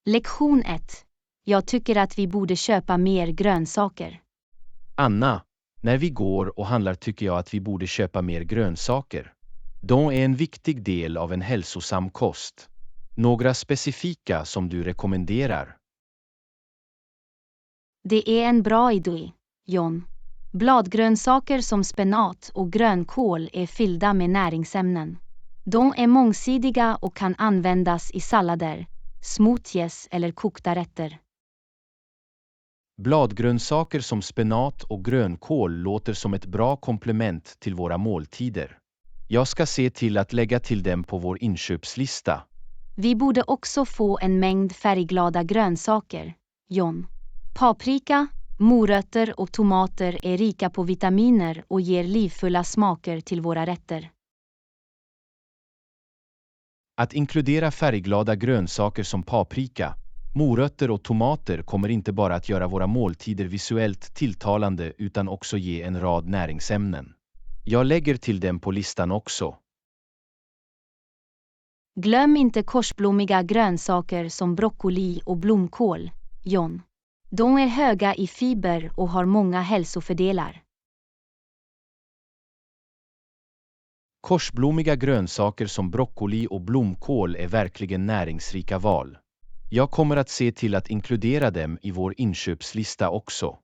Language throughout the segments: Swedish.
Lektion 1. Jag tycker att vi borde köpa mer grönsaker. Anna, när vi går och handlar tycker jag att vi borde köpa mer grönsaker. De är en viktig del av en hälsosam kost. Några specifika som du rekommenderar? Det är en bra idé, John. Bladgrönsaker som spenat och grönkål är fyllda med näringsämnen. De är mångsidiga och kan användas i sallader, smoothies eller kokta rätter. Bladgrönsaker som spenat och grönkål låter som ett bra komplement till våra måltider. Jag ska se till att lägga till dem på vår inköpslista. Vi borde också få en mängd färgglada grönsaker, John. Paprika, morötter och tomater är rika på vitaminer och ger livfulla smaker till våra rätter. Att inkludera färgglada grönsaker som paprika, morötter och tomater kommer inte bara att göra våra måltider visuellt tilltalande utan också ge en rad näringsämnen. Jag lägger till dem på listan också. Glöm inte korsblommiga grönsaker som broccoli och blomkål, John. De är höga i fiber och har många hälsofördelar. Korsblommiga grönsaker som broccoli och blomkål är verkligen näringsrika val. Jag kommer att se till att inkludera dem i vår inköpslista också.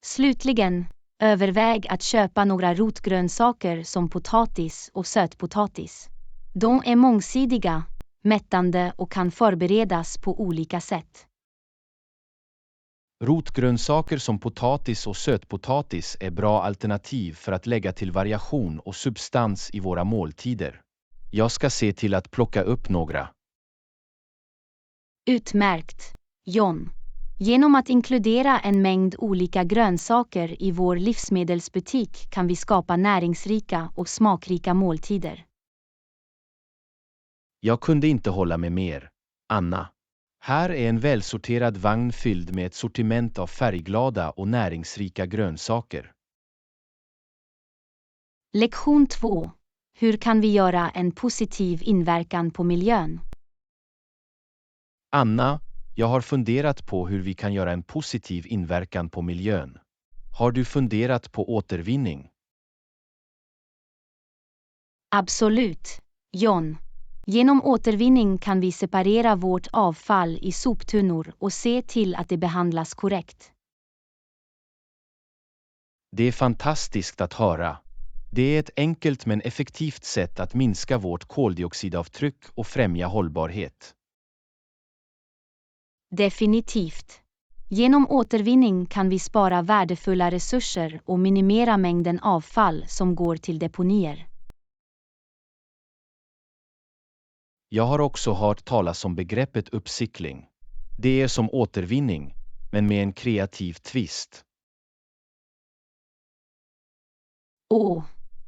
Slutligen, överväg att köpa några rotgrönsaker som potatis och sötpotatis. De är mångsidiga, mättande och kan förberedas på olika sätt. Rotgrönsaker som potatis och sötpotatis är bra alternativ för att lägga till variation och substans i våra måltider. Jag ska se till att plocka upp några. Utmärkt, John. Genom att inkludera en mängd olika grönsaker i vår livsmedelsbutik kan vi skapa näringsrika och smakrika måltider. Jag kunde inte hålla med mer, Anna. Här är en välsorterad vagn fylld med ett sortiment av färgglada och näringsrika grönsaker. Lektion 2. Hur kan vi göra en positiv inverkan på miljön? Anna, jag har funderat på hur vi kan göra en positiv inverkan på miljön. Har du funderat på återvinning? Absolut, John. Genom återvinning kan vi separera vårt avfall i soptunnor och se till att det behandlas korrekt. Det är fantastiskt att höra. Det är ett enkelt men effektivt sätt att minska vårt koldioxidavtryck och främja hållbarhet. Definitivt. Genom återvinning kan vi spara värdefulla resurser och minimera mängden avfall som går till deponier. Jag har också hört talas om begreppet uppcykling. Det är som återvinning, men med en kreativ twist.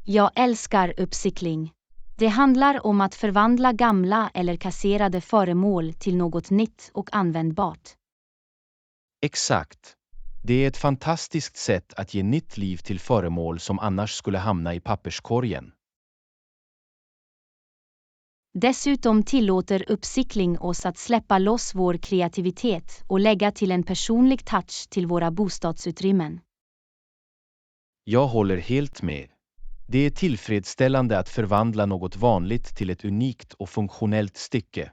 Jag älskar uppcykling. Det handlar om att förvandla gamla eller kasserade föremål till något nytt och användbart. Exakt. Det är ett fantastiskt sätt att ge nytt liv till föremål som annars skulle hamna i papperskorgen. Dessutom tillåter uppcykling oss att släppa loss vår kreativitet och lägga till en personlig touch till våra bostadsutrymmen. Jag håller helt med. Det är tillfredsställande att förvandla något vanligt till ett unikt och funktionellt stycke.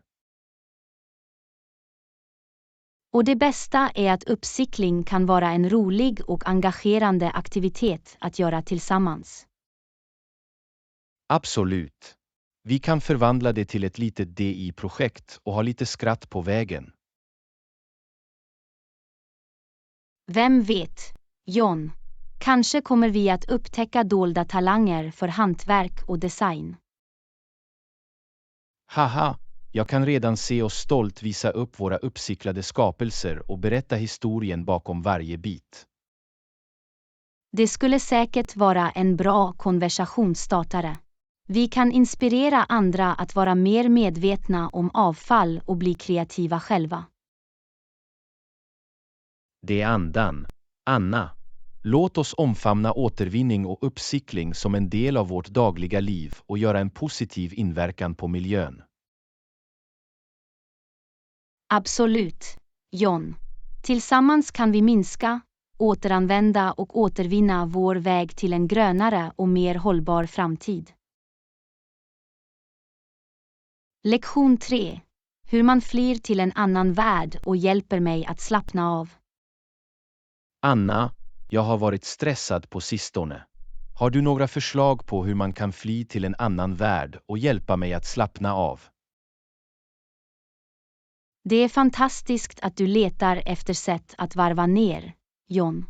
Och det bästa är att uppcykling kan vara en rolig och engagerande aktivitet att göra tillsammans. Absolut. Vi kan förvandla det till ett litet DI-projekt och ha lite skratt på vägen. Vem vet, John? Kanske kommer vi att upptäcka dolda talanger för hantverk och design. Haha, jag kan redan se oss stolt visa upp våra uppcyklade skapelser och berätta historien bakom varje bit. Det skulle säkert vara en bra konversationsstartare. Vi kan inspirera andra att vara mer medvetna om avfall och bli kreativa själva. Det är andan. Anna, låt oss omfamna återvinning och uppcykling som en del av vårt dagliga liv och göra en positiv inverkan på miljön. Absolut, John. Tillsammans kan vi minska, återanvända och återvinna vår väg till en grönare och mer hållbar framtid. Lektion 3. Hur man flyr till en annan värld och hjälper mig att slappna av. Anna, jag har varit stressad på sistone. Har du några förslag på hur man kan fly till en annan värld och hjälpa mig att slappna av? Det är fantastiskt att du letar efter sätt att varva ner, John.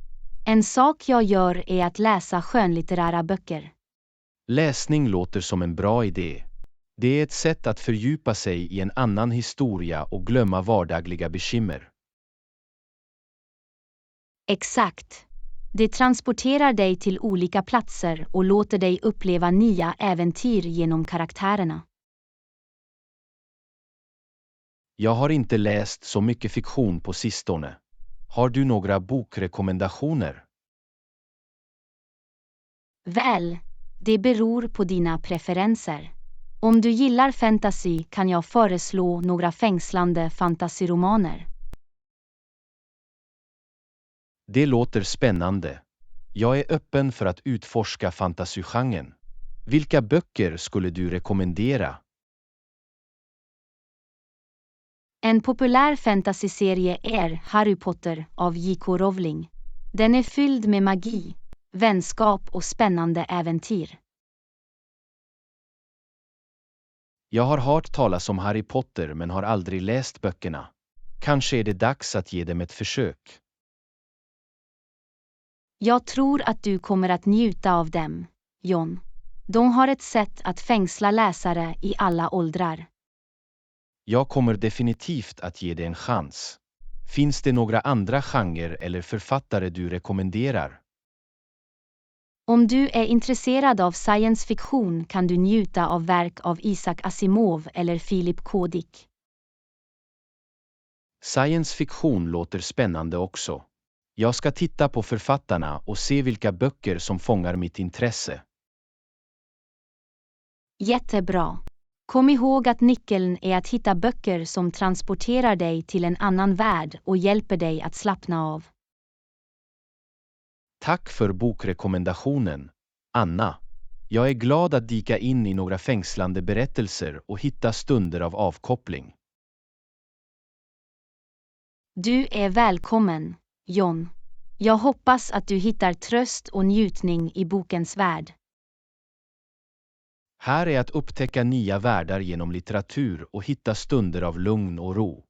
En sak jag gör är att läsa skönlitterära böcker. Läsning låter som en bra idé. Det är ett sätt att fördjupa sig i en annan historia och glömma vardagliga bekymmer. Exakt. Det transporterar dig till olika platser och låter dig uppleva nya äventyr genom karaktärerna. Jag har inte läst så mycket fiktion på sistone. Har du några bokrekommendationer? Väl, det beror på dina preferenser. Om du gillar fantasy kan jag föreslå några fängslande fantasyromaner. Det låter spännande. Jag är öppen för att utforska fantasygenren. Vilka böcker skulle du rekommendera? En populär fantasyserie är Harry Potter av J.K. Rowling. Den är fylld med magi, vänskap och spännande äventyr. Jag har hört talas om Harry Potter men har aldrig läst böckerna. Kanske är det dags att ge dem ett försök. Jag tror att du kommer att njuta av dem, John. De har ett sätt att fängsla läsare i alla åldrar. Jag kommer definitivt att ge det en chans. Finns det några andra genrer eller författare du rekommenderar? Om du är intresserad av science fiction kan du njuta av verk av Isaac Asimov eller Philip K. Dick. Science fiction låter spännande också. Jag ska titta på författarna och se vilka böcker som fångar mitt intresse. Jättebra. Kom ihåg att nyckeln är att hitta böcker som transporterar dig till en annan värld och hjälper dig att slappna av. Tack för bokrekommendationen, Anna. Jag är glad att dyka in i några fängslande berättelser och hitta stunder av avkoppling. Du är välkommen, John. Jag hoppas att du hittar tröst och njutning i bokens värld. Här är att upptäcka nya världar genom litteratur och hitta stunder av lugn och ro.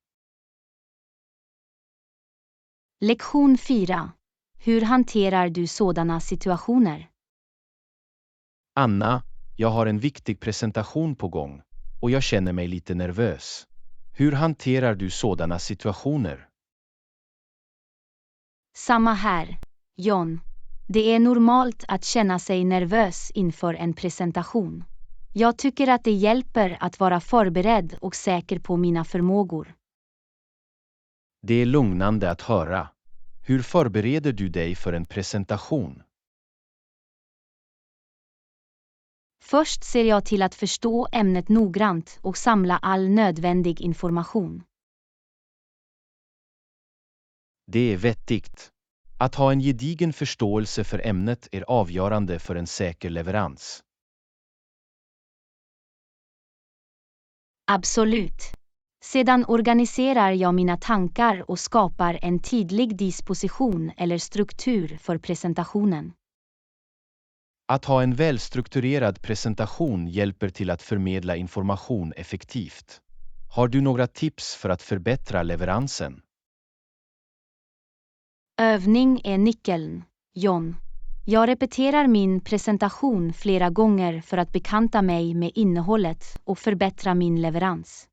Lektion 4. Hur hanterar du sådana situationer? Anna, jag har en viktig presentation på gång och jag känner mig lite nervös. Hur hanterar du sådana situationer? Samma här, John. Det är normalt att känna sig nervös inför en presentation. Jag tycker att det hjälper att vara förberedd och säker på mina förmågor. Det är lugnande att höra. Hur förbereder du dig för en presentation? Först ser jag till att förstå ämnet noggrant och samla all nödvändig information. Det är vettigt. Att ha en gedigen förståelse för ämnet är avgörande för en säker leverans. Absolut. Sedan organiserar jag mina tankar och skapar en tydlig disposition eller struktur för presentationen. Att ha en välstrukturerad presentation hjälper till att förmedla information effektivt. Har du några tips för att förbättra leveransen? Övning är nyckeln, John. Jag repeterar min presentation flera gånger för att bekanta mig med innehållet och förbättra min leverans.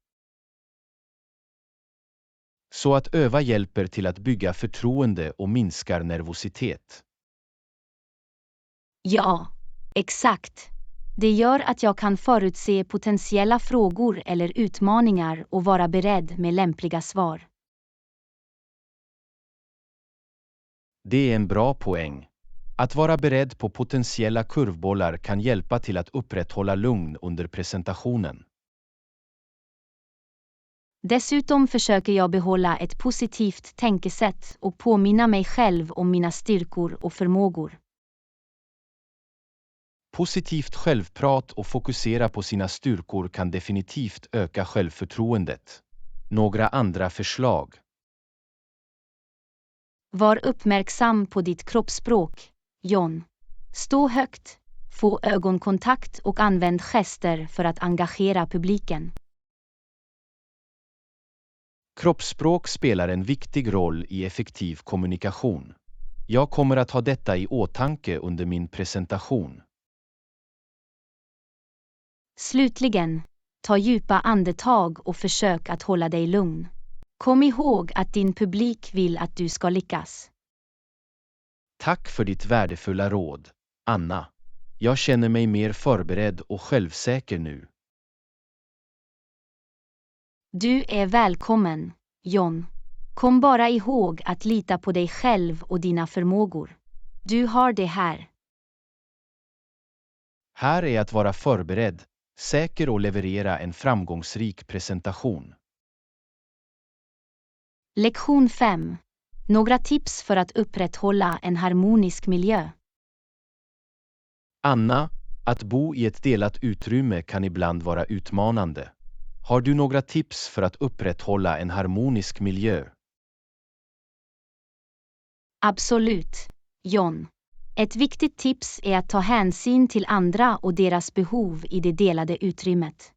Så att öva hjälper till att bygga förtroende och minskar nervositet. Ja, exakt. Det gör att jag kan förutse potentiella frågor eller utmaningar och vara beredd med lämpliga svar. Det är en bra poäng. Att vara beredd på potentiella kurvbollar kan hjälpa till att upprätthålla lugn under presentationen. Dessutom försöker jag behålla ett positivt tänkesätt och påminna mig själv om mina styrkor och förmågor. Positivt självprat och fokusera på sina styrkor kan definitivt öka självförtroendet. Några andra förslag. Var uppmärksam på ditt kroppsspråk, John. Stå högt, få ögonkontakt och använd gester för att engagera publiken. Kroppsspråk spelar en viktig roll i effektiv kommunikation. Jag kommer att ha detta i åtanke under min presentation. Slutligen, ta djupa andetag och försök att hålla dig lugn. Kom ihåg att din publik vill att du ska lyckas. Tack för ditt värdefulla råd, Anna. Jag känner mig mer förberedd och självsäker nu. Du är välkommen, John. Kom bara ihåg att lita på dig själv och dina förmågor. Du har det här. Här är att vara förberedd, säker och leverera en framgångsrik presentation. Lektion 5. Några tips för att upprätthålla en harmonisk miljö. Anna, att bo i ett delat utrymme kan ibland vara utmanande. Har du några tips för att upprätthålla en harmonisk miljö? Absolut, John. Ett viktigt tips är att ta hänsyn till andra och deras behov i det delade utrymmet.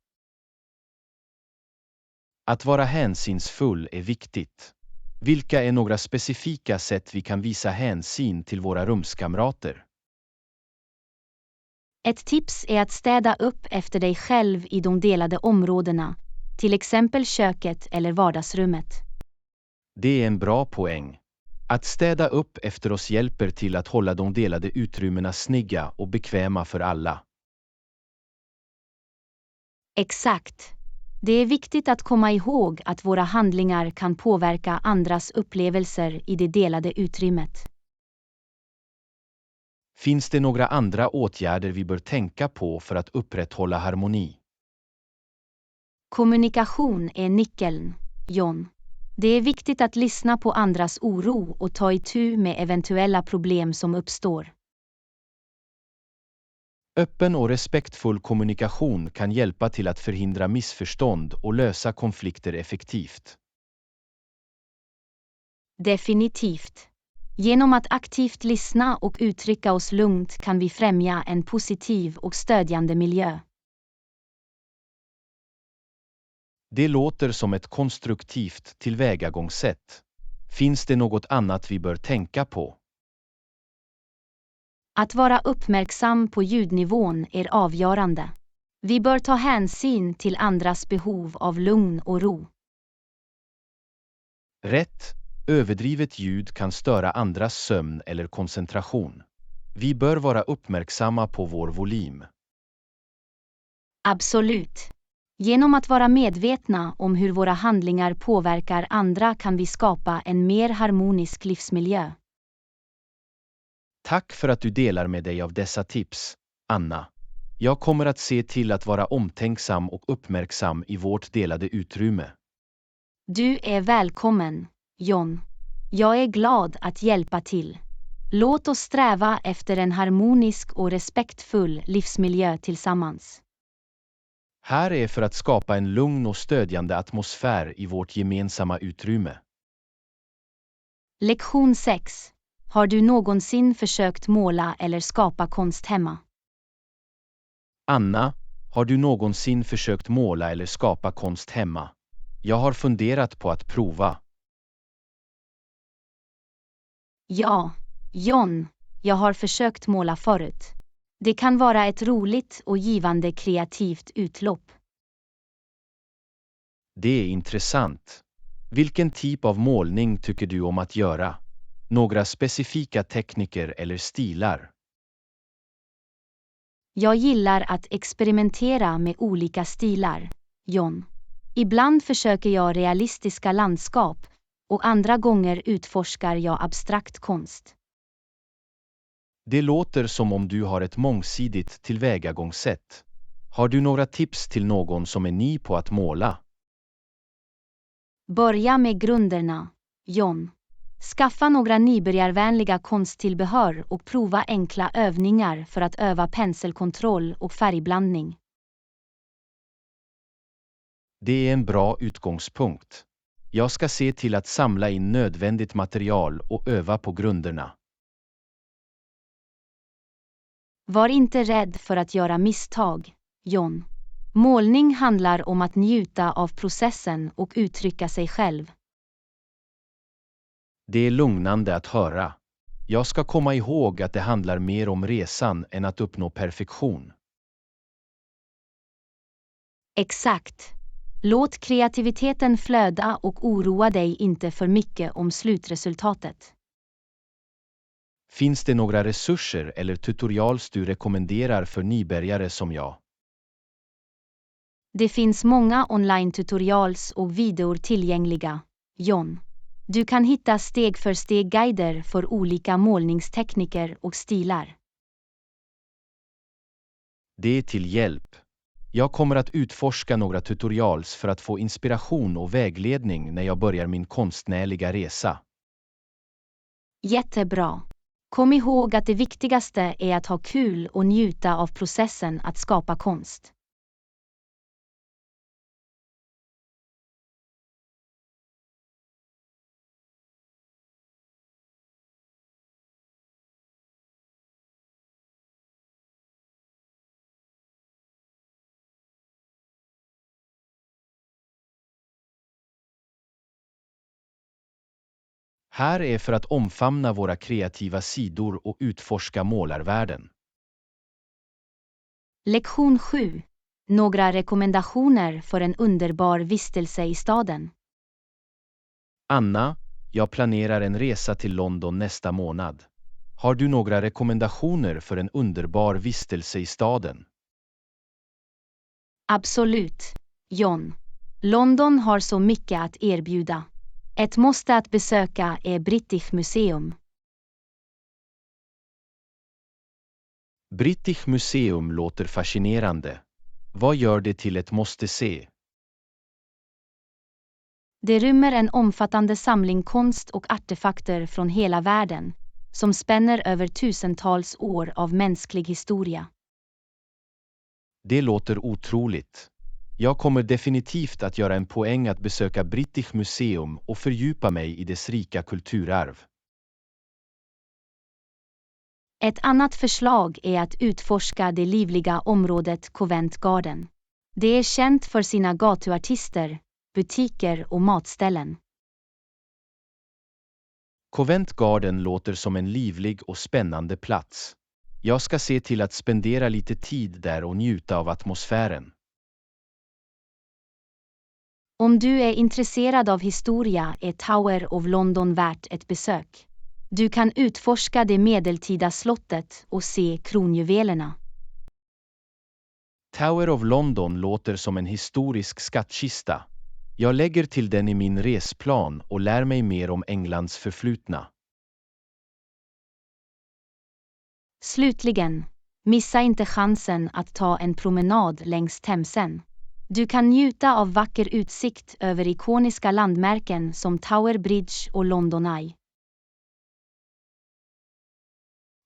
Att vara hänsynsfull är viktigt. Vilka är några specifika sätt vi kan visa hänsyn till våra rumskamrater? Ett tips är att städa upp efter dig själv i de delade områdena, till exempel köket eller vardagsrummet. Det är en bra poäng. Att städa upp efter oss hjälper till att hålla de delade utrymmena snygga och bekväma för alla. Exakt. Det är viktigt att komma ihåg att våra handlingar kan påverka andras upplevelser i det delade utrymmet. Finns det några andra åtgärder vi bör tänka på för att upprätthålla harmoni? Kommunikation är nyckeln, John. Det är viktigt att lyssna på andras oro och ta itu med eventuella problem som uppstår. Öppen och respektfull kommunikation kan hjälpa till att förhindra missförstånd och lösa konflikter effektivt. Definitivt. Genom att aktivt lyssna och uttrycka oss lugnt kan vi främja en positiv och stödjande miljö. Det låter som ett konstruktivt tillvägagångssätt. Finns det något annat vi bör tänka på? Att vara uppmärksam på ljudnivån är avgörande. Vi bör ta hänsyn till andras behov av lugn och ro. Rätt. Överdrivet ljud kan störa andras sömn eller koncentration. Vi bör vara uppmärksamma på vår volym. Absolut. Genom att vara medvetna om hur våra handlingar påverkar andra kan vi skapa en mer harmonisk livsmiljö. Tack för att du delar med dig av dessa tips, Anna. Jag kommer att se till att vara omtänksam och uppmärksam i vårt delade utrymme. Du är välkommen, John. Jag är glad att hjälpa till. Låt oss sträva efter en harmonisk och respektfull livsmiljö tillsammans. Här är för att skapa en lugn och stödjande atmosfär i vårt gemensamma utrymme. Lektion 6. Har du någonsin försökt måla eller skapa konst hemma? Anna, har du någonsin försökt måla eller skapa konst hemma? Jag har funderat på att prova. Ja, John, jag har försökt måla förut. Det kan vara ett roligt och givande kreativt utlopp. Det är intressant. Vilken typ av målning tycker du om att göra? Några specifika tekniker eller stilar? Jag gillar att experimentera med olika stilar, John. Ibland försöker jag realistiska landskap och andra gånger utforskar jag abstrakt konst. Det låter som om du har ett mångsidigt tillvägagångssätt. Har du några tips till någon som är ny på att måla? Börja med grunderna, John. Skaffa några nybörjarvänliga konsttillbehör och prova enkla övningar för att öva penselkontroll och färgblandning. Det är en bra utgångspunkt. Jag ska se till att samla in nödvändigt material och öva på grunderna. Var inte rädd för att göra misstag, John. Målning handlar om att njuta av processen och uttrycka sig själv. Det är lugnande att höra. Jag ska komma ihåg att det handlar mer om resan än att uppnå perfektion. Exakt. Låt kreativiteten flöda och oroa dig inte för mycket om slutresultatet. Finns det några resurser eller tutorials du rekommenderar för nybörjare som jag? Det finns många online-tutorials och videor tillgängliga, John. Du kan hitta steg-för-steg-guider för olika målningstekniker och stilar. Det är till hjälp. Jag kommer att utforska några tutorials för att få inspiration och vägledning när jag börjar min konstnärliga resa. Jättebra. Kom ihåg att det viktigaste är att ha kul och njuta av processen att skapa konst. Här är för att omfamna våra kreativa sidor och utforska målarvärlden. Lektion 7. Några rekommendationer för en underbar vistelse i staden. Anna, jag planerar en resa till London nästa månad. Har du några rekommendationer för en underbar vistelse i staden? Absolut, John. London har så mycket att erbjuda. Ett måste att besöka är British Museum. British Museum låter fascinerande. Vad gör det till ett måste se? Det rymmer en omfattande samling konst och artefakter från hela världen, som spänner över tusentals år av mänsklig historia. Det låter otroligt. Jag kommer definitivt att göra en poäng att besöka British Museum och fördjupa mig i dess rika kulturarv. Ett annat förslag är att utforska det livliga området Covent Garden. Det är känt för sina gatuartister, butiker och matställen. Covent Garden låter som en livlig och spännande plats. Jag ska se till att spendera lite tid där och njuta av atmosfären. Om du är intresserad av historia är Tower of London värt ett besök. Du kan utforska det medeltida slottet och se kronjuvelerna. Tower of London låter som en historisk skattkista. Jag lägger till den i min resplan och lär mig mer om Englands förflutna. Slutligen, missa inte chansen att ta en promenad längs Themsen. Du kan njuta av vacker utsikt över ikoniska landmärken som Tower Bridge och London Eye.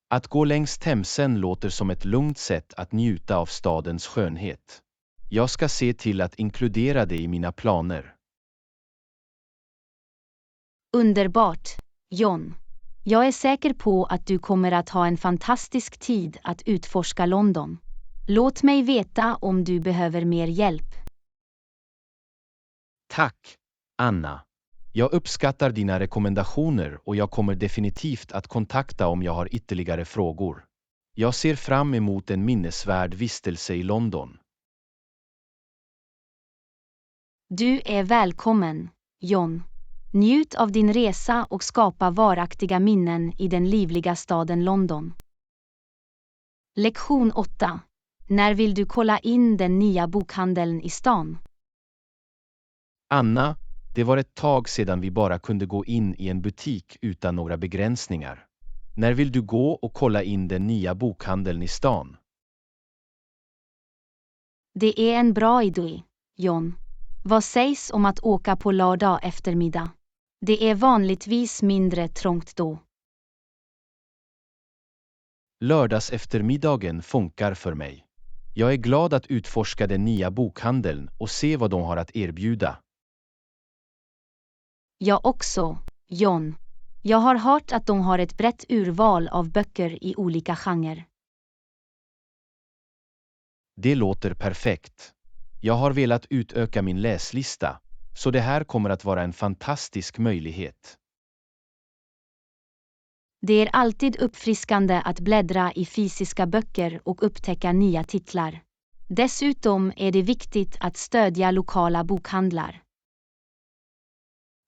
Att gå längs Themsen låter som ett lugnt sätt att njuta av stadens skönhet. Jag ska se till att inkludera det i mina planer. Underbart, John. Jag är säker på att du kommer att ha en fantastisk tid att utforska London. Låt mig veta om du behöver mer hjälp. Tack, Anna. Jag uppskattar dina rekommendationer och jag kommer definitivt att kontakta om jag har ytterligare frågor. Jag ser fram emot en minnesvärd vistelse i London. Du är välkommen, John. Njut av din resa och skapa varaktiga minnen i den livliga staden London. Lektion 8. När vill du kolla in den nya bokhandeln i stan? Anna, det var ett tag sedan vi bara kunde gå in i en butik utan några begränsningar. När vill du gå och kolla in den nya bokhandeln i stan? Det är en bra idé, John. Vad sägs om att åka på lördag eftermiddag? Det är vanligtvis mindre trångt då. Lördags eftermiddagen funkar för mig. Jag är glad att utforska den nya bokhandeln och se vad de har att erbjuda. Jag också, John. Jag har hört att de har ett brett urval av böcker i olika genrer. Det låter perfekt. Jag har velat utöka min läslista, så det här kommer att vara en fantastisk möjlighet. Det är alltid uppfriskande att bläddra i fysiska böcker och upptäcka nya titlar. Dessutom är det viktigt att stödja lokala bokhandlar.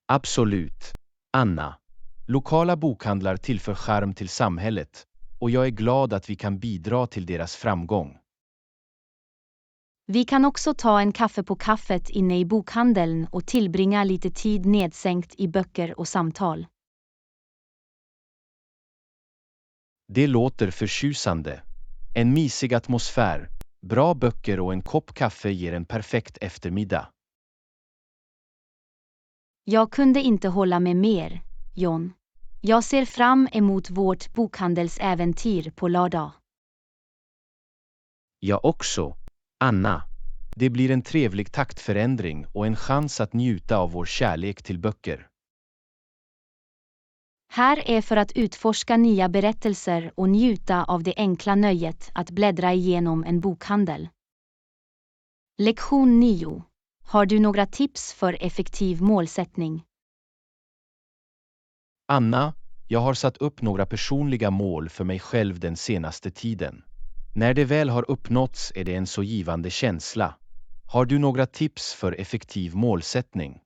Absolut, Anna. Lokala bokhandlar tillför charm till samhället och jag är glad att vi kan bidra till deras framgång. Vi kan också ta en kaffe på kaffet inne i bokhandeln och tillbringa lite tid nedsänkt i böcker och samtal. Det låter förtjusande. En mysig atmosfär, bra böcker och en kopp kaffe ger en perfekt eftermiddag. Jag kunde inte hålla med mer, John. Jag ser fram emot vårt bokhandelsäventyr på lördag. Jag också, Anna. Det blir en trevlig taktförändring och en chans att njuta av vår kärlek till böcker. Här är för att utforska nya berättelser och njuta av det enkla nöjet att bläddra igenom en bokhandel. Lektion 9. Har du några tips för effektiv målsättning? Anna, jag har satt upp några personliga mål för mig själv den senaste tiden. När det väl har uppnåtts är det en så givande känsla. Har du några tips för effektiv målsättning?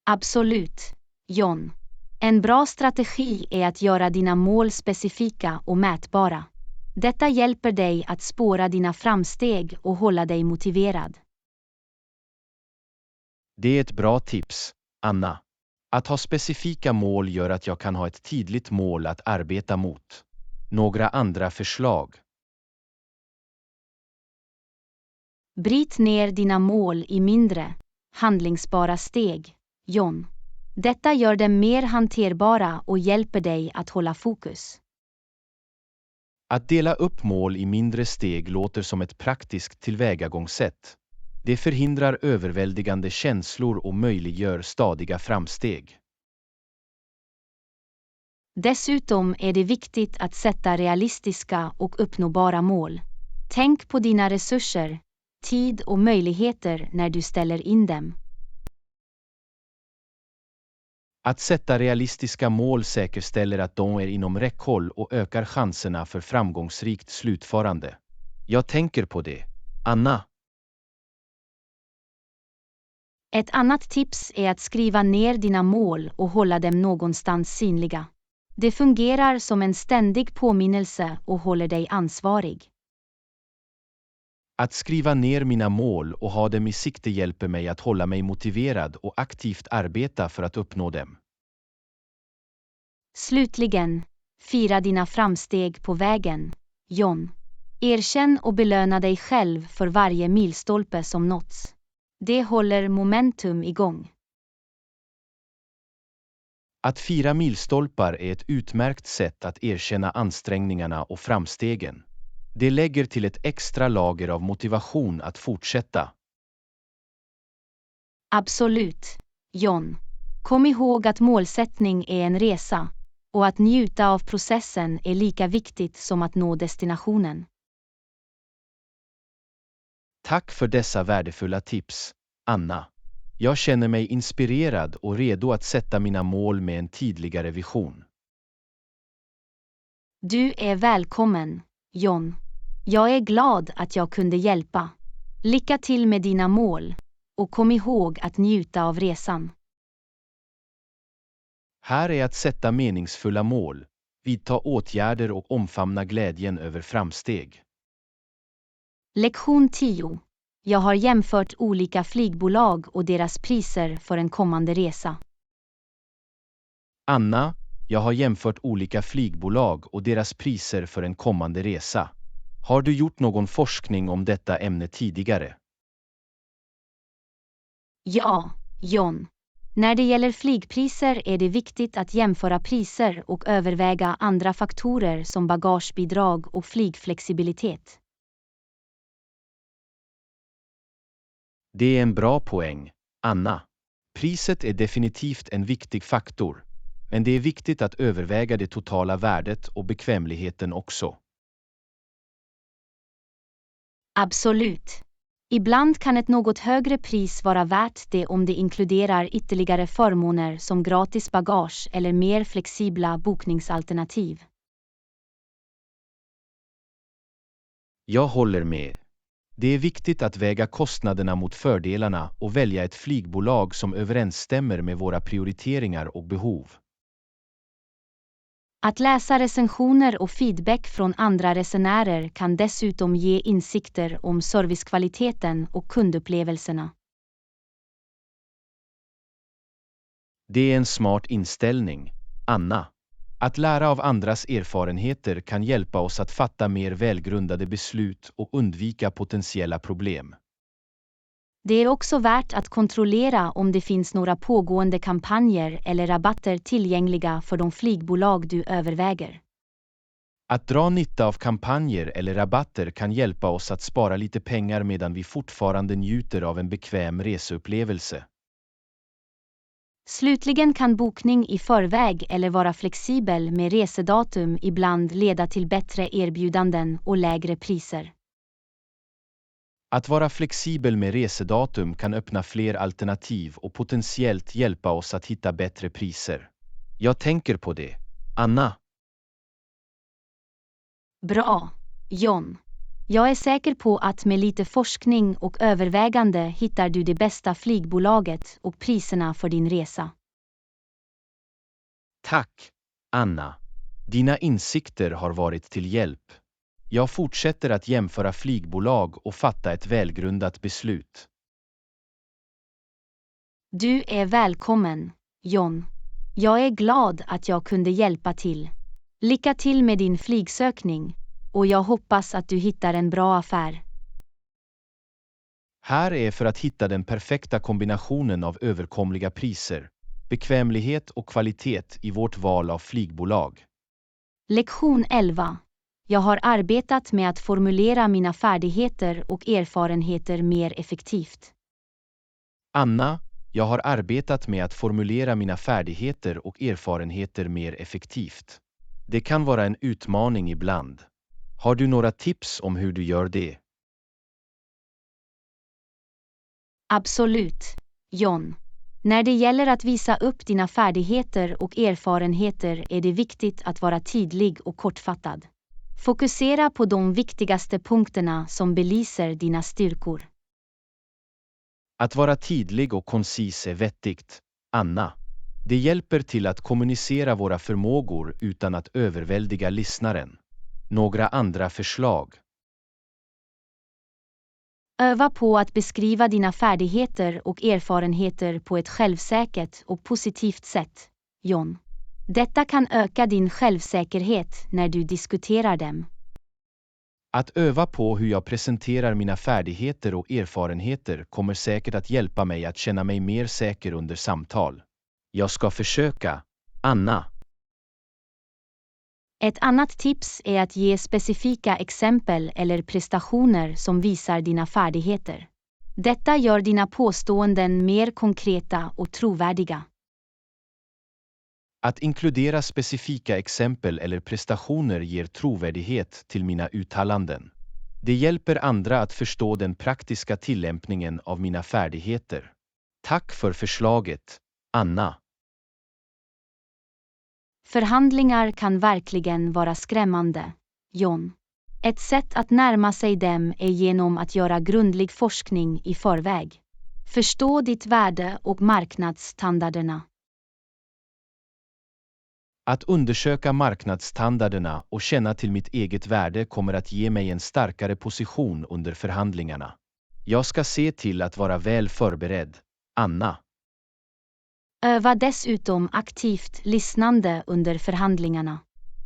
Absolut, John. En bra strategi är att göra dina mål specifika och mätbara. Detta hjälper dig att spåra dina framsteg och hålla dig motiverad. Det är ett bra tips, Anna. Att ha specifika mål gör att jag kan ha ett tydligt mål att arbeta mot. Några andra förslag? Bryt ner dina mål i mindre, handlingsbara steg, John. Detta gör dem mer hanterbara och hjälper dig att hålla fokus. Att dela upp mål i mindre steg låter som ett praktiskt tillvägagångssätt. Det förhindrar överväldigande känslor och möjliggör stadiga framsteg. Dessutom är det viktigt att sätta realistiska och uppnåbara mål. Tänk på dina resurser, tid och möjligheter när du ställer in dem. Att sätta realistiska mål säkerställer att de är inom räckhåll och ökar chanserna för framgångsrikt slutförande. Jag tänker på det, Anna. Ett annat tips är att skriva ner dina mål och hålla dem någonstans synliga. Det fungerar som en ständig påminnelse och håller dig ansvarig. Att skriva ner mina mål och ha dem i sikte hjälper mig att hålla mig motiverad och aktivt arbeta för att uppnå dem. Slutligen, fira dina framsteg på vägen, John. Erkänn och belöna dig själv för varje milstolpe som nåtts. Det håller momentum igång. Att fira milstolpar är ett utmärkt sätt att erkänna ansträngningarna och framstegen. Det lägger till ett extra lager av motivation att fortsätta. Absolut, John. Kom ihåg att målsättning är en resa, och att njuta av processen är lika viktigt som att nå destinationen. Tack för dessa värdefulla tips, Anna. Jag känner mig inspirerad och redo att sätta mina mål med en tydligare vision. Du är välkommen, John. Jag är glad att jag kunde hjälpa. Lycka till med dina mål, och kom ihåg att njuta av resan. Här är att sätta meningsfulla mål, vidta åtgärder och omfamna glädjen över framsteg. Lektion 10. Jag har jämfört olika flygbolag och deras priser för en kommande resa. Anna, jag har jämfört olika flygbolag och deras priser för en kommande resa. Har du gjort någon forskning om detta ämne tidigare? Ja, John. När det gäller flygpriser är det viktigt att jämföra priser och överväga andra faktorer som bagagebidrag och flygflexibilitet. Det är en bra poäng, Anna. Priset är definitivt en viktig faktor, men det är viktigt att överväga det totala värdet och bekvämligheten också. Absolut. Ibland kan ett något högre pris vara värt det om det inkluderar ytterligare förmåner som gratis bagage eller mer flexibla bokningsalternativ. Jag håller med. Det är viktigt att väga kostnaderna mot fördelarna och välja ett flygbolag som överensstämmer med våra prioriteringar och behov. Att läsa recensioner och feedback från andra resenärer kan dessutom ge insikter om servicekvaliteten och kundupplevelserna. Det är en smart inställning, Anna. Att lära av andras erfarenheter kan hjälpa oss att fatta mer välgrundade beslut och undvika potentiella problem. Det är också värt att kontrollera om det finns några pågående kampanjer eller rabatter tillgängliga för de flygbolag du överväger. Att dra nytta av kampanjer eller rabatter kan hjälpa oss att spara lite pengar medan vi fortfarande njuter av en bekväm reseupplevelse. Slutligen kan bokning i förväg eller vara flexibel med resedatum ibland leda till bättre erbjudanden och lägre priser. Att vara flexibel med resedatum kan öppna fler alternativ och potentiellt hjälpa oss att hitta bättre priser. Jag tänker på det, Anna. Bra, John. Jag är säker på att med lite forskning och övervägande hittar du det bästa flygbolaget och priserna för din resa. Tack, Anna. Dina insikter har varit till hjälp. Jag fortsätter att jämföra flygbolag och fatta ett välgrundat beslut. Du är välkommen, John. Jag är glad att jag kunde hjälpa till. Lycka till med din flygsökning, och jag hoppas att du hittar en bra affär. Här är för att hitta den perfekta kombinationen av överkomliga priser, bekvämlighet och kvalitet i vårt val av flygbolag. Lektion 11. Jag har arbetat med att formulera mina färdigheter och erfarenheter mer effektivt. Anna, jag har arbetat med att formulera mina färdigheter och erfarenheter mer effektivt. Det kan vara en utmaning ibland. Har du några tips om hur du gör det? Absolut, John. När det gäller att visa upp dina färdigheter och erfarenheter är det viktigt att vara tydlig och kortfattad. Fokusera på de viktigaste punkterna som belyser dina styrkor. Att vara tydlig och koncis är vettigt, Anna. Det hjälper till att kommunicera våra förmågor utan att överväldiga lyssnaren. Några andra förslag? Öva på att beskriva dina färdigheter och erfarenheter på ett självsäkert och positivt sätt, John. Detta kan öka din självsäkerhet när du diskuterar dem. Att öva på hur jag presenterar mina färdigheter och erfarenheter kommer säkert att hjälpa mig att känna mig mer säker under samtal. Jag ska försöka, Anna. Ett annat tips är att ge specifika exempel eller prestationer som visar dina färdigheter. Detta gör dina påståenden mer konkreta och trovärdiga. Att inkludera specifika exempel eller prestationer ger trovärdighet till mina uttalanden. Det hjälper andra att förstå den praktiska tillämpningen av mina färdigheter. Tack för förslaget, Anna. Förhandlingar kan verkligen vara skrämmande, John. Ett sätt att närma sig dem är genom att göra grundlig forskning i förväg. Förstå ditt värde och marknadsstandarderna. Att undersöka marknadsstandarderna och känna till mitt eget värde kommer att ge mig en starkare position under förhandlingarna. Jag ska se till att vara väl förberedd, Anna. Öva dessutom aktivt lyssnande under förhandlingarna.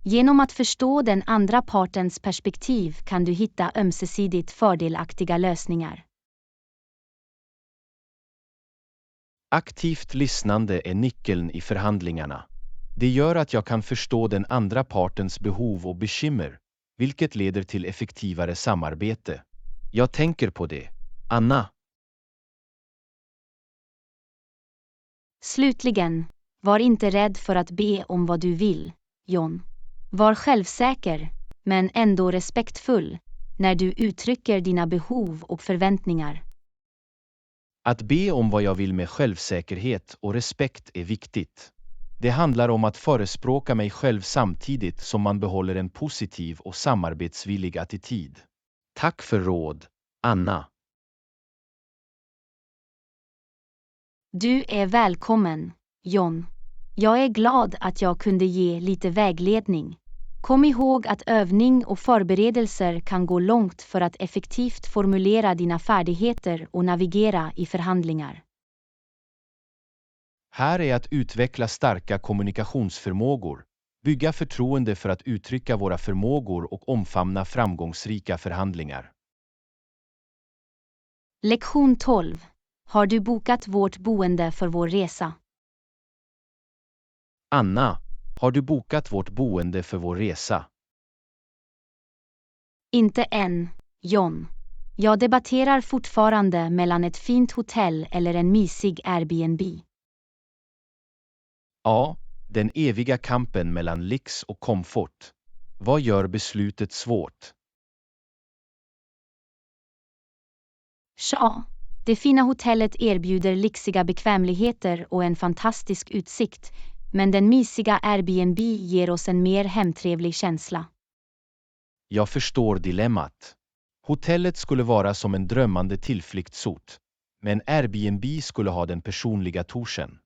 Genom att förstå den andra partens perspektiv kan du hitta ömsesidigt fördelaktiga lösningar. Aktivt lyssnande är nyckeln i förhandlingarna. Det gör att jag kan förstå den andra partens behov och bekymmer, vilket leder till effektivare samarbete. Jag tänker på det, Anna. Slutligen, var inte rädd för att be om vad du vill, John. Var självsäker, men ändå respektfull, när du uttrycker dina behov och förväntningar. Att be om vad jag vill med självsäkerhet och respekt är viktigt. Det handlar om att förespråka mig själv samtidigt som man behåller en positiv och samarbetsvillig attityd. Tack för råd, Anna. Du är välkommen, John. Jag är glad att jag kunde ge lite vägledning. Kom ihåg att övning och förberedelser kan gå långt för att effektivt formulera dina färdigheter och navigera i förhandlingar. Här är att utveckla starka kommunikationsförmågor, bygga förtroende för att uttrycka våra förmågor och omfamna framgångsrika förhandlingar. Lektion 12. Har du bokat vårt boende för vår resa? Anna, har du bokat vårt boende för vår resa? Inte än, John. Jag debatterar fortfarande mellan ett fint hotell eller en mysig Airbnb. Ja, den eviga kampen mellan lyx och komfort. Vad gör beslutet svårt? Tja, det fina hotellet erbjuder lyxiga bekvämligheter och en fantastisk utsikt, men den mysiga Airbnb ger oss en mer hemtrevlig känsla. Jag förstår dilemmat. Hotellet skulle vara som en drömmande tillflyktsort, men Airbnb skulle ha den personliga touchen.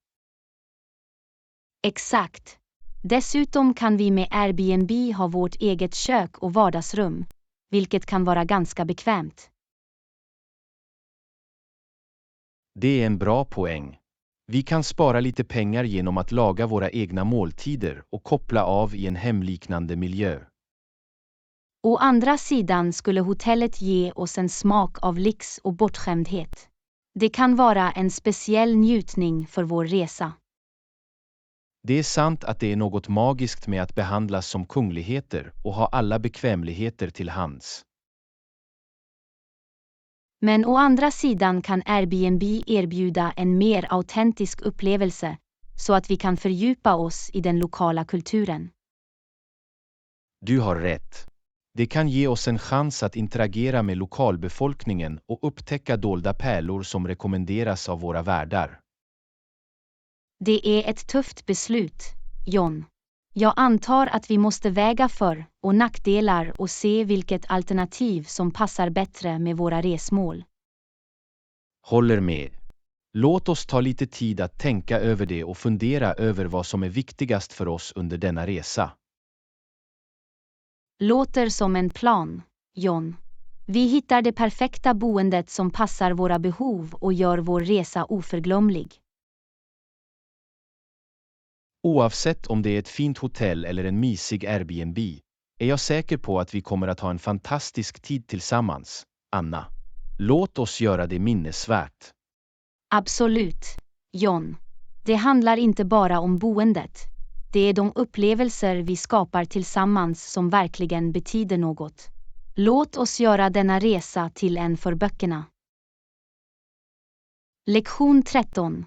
Exakt. Dessutom kan vi med Airbnb ha vårt eget kök och vardagsrum, vilket kan vara ganska bekvämt. Det är en bra poäng. Vi kan spara lite pengar genom att laga våra egna måltider och koppla av i en hemliknande miljö. Å andra sidan skulle hotellet ge oss en smak av lyx och bortskämdhet. Det kan vara en speciell njutning för vår resa. Det är sant att det är något magiskt med att behandlas som kungligheter och ha alla bekvämligheter till hands. Men å andra sidan kan Airbnb erbjuda en mer autentisk upplevelse, så att vi kan fördjupa oss i den lokala kulturen. Du har rätt. Det kan ge oss en chans att interagera med lokalbefolkningen och upptäcka dolda pärlor som rekommenderas av våra värdar. Det är ett tufft beslut, John. Jag antar att vi måste väga för- och nackdelar och se vilket alternativ som passar bättre med våra resmål. Håller med. Låt oss ta lite tid att tänka över det och fundera över vad som är viktigast för oss under denna resa. Låter som en plan, John. Vi hittar det perfekta boendet som passar våra behov och gör vår resa oförglömlig. Oavsett om det är ett fint hotell eller en mysig Airbnb, är jag säker på att vi kommer att ha en fantastisk tid tillsammans, Anna. Låt oss göra det minnesvärt. Absolut, John. Det handlar inte bara om boendet. Det är de upplevelser vi skapar tillsammans som verkligen betyder något. Låt oss göra denna resa till en för böckerna. Lektion 13.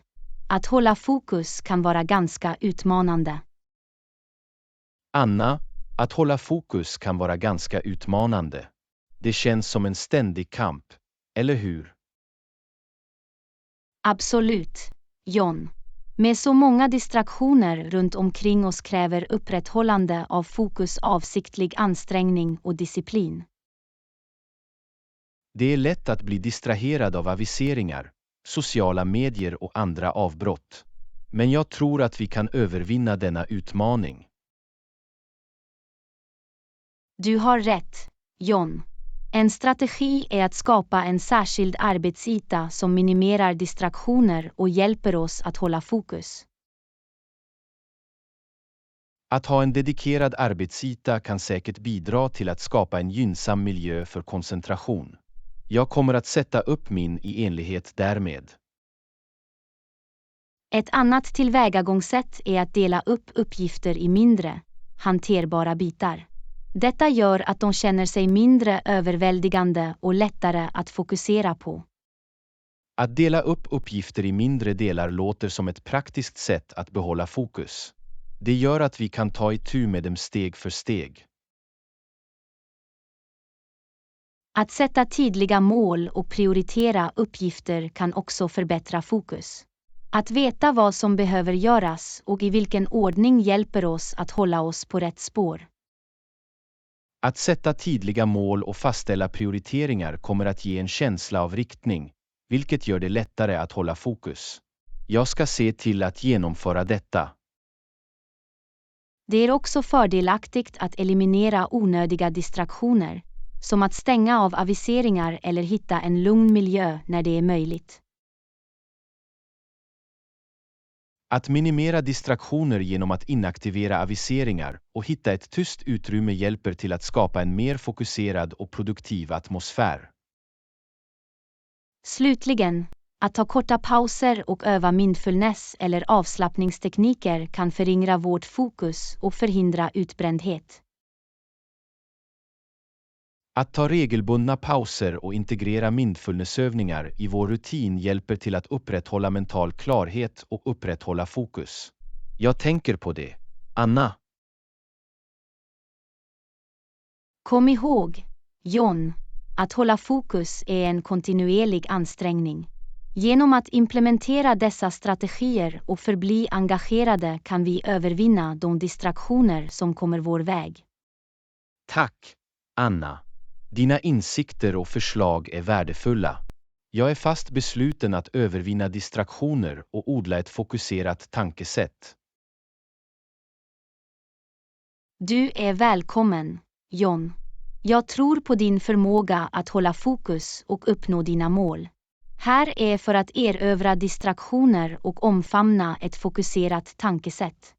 Att hålla fokus kan vara ganska utmanande. Anna, att hålla fokus kan vara ganska utmanande. Det känns som en ständig kamp, eller hur? Absolut, John. Med så många distraktioner runt omkring oss kräver upprätthållande av fokus avsiktlig ansträngning och disciplin. Det är lätt att bli distraherad av aviseringar, sociala medier och andra avbrott. Men jag tror att vi kan övervinna denna utmaning. Du har rätt, John. En strategi är att skapa en särskild arbetsyta som minimerar distraktioner och hjälper oss att hålla fokus. Att ha en dedikerad arbetsyta kan säkert bidra till att skapa en gynnsam miljö för koncentration. Jag kommer att sätta upp min i enlighet därmed. Ett annat tillvägagångssätt är att dela upp uppgifter i mindre, hanterbara bitar. Detta gör att de känner sig mindre överväldigande och lättare att fokusera på. Att dela upp uppgifter i mindre delar låter som ett praktiskt sätt att behålla fokus. Det gör att vi kan ta itu med dem steg för steg. Att sätta tydliga mål och prioritera uppgifter kan också förbättra fokus. Att veta vad som behöver göras och i vilken ordning hjälper oss att hålla oss på rätt spår. Att sätta tydliga mål och fastställa prioriteringar kommer att ge en känsla av riktning, vilket gör det lättare att hålla fokus. Jag ska se till att genomföra detta. Det är också fördelaktigt att eliminera onödiga distraktioner, som att stänga av aviseringar eller hitta en lugn miljö när det är möjligt. Att minimera distraktioner genom att inaktivera aviseringar och hitta ett tyst utrymme hjälper till att skapa en mer fokuserad och produktiv atmosfär. Slutligen, att ta korta pauser och öva mindfulness eller avslappningstekniker kan förringra vårt fokus och förhindra utbrändhet. Att ta regelbundna pauser och integrera mindfulnessövningar i vår rutin hjälper till att upprätthålla mental klarhet och upprätthålla fokus. Jag tänker på det, Anna. Kom ihåg, John, att hålla fokus är en kontinuerlig ansträngning. Genom att implementera dessa strategier och förbli engagerade kan vi övervinna de distraktioner som kommer vår väg. Tack, Anna. Dina insikter och förslag är värdefulla. Jag är fast besluten att övervinna distraktioner och odla ett fokuserat tankesätt. Du är välkommen, John. Jag tror på din förmåga att hålla fokus och uppnå dina mål. Här är för att erövra distraktioner och omfamna ett fokuserat tankesätt.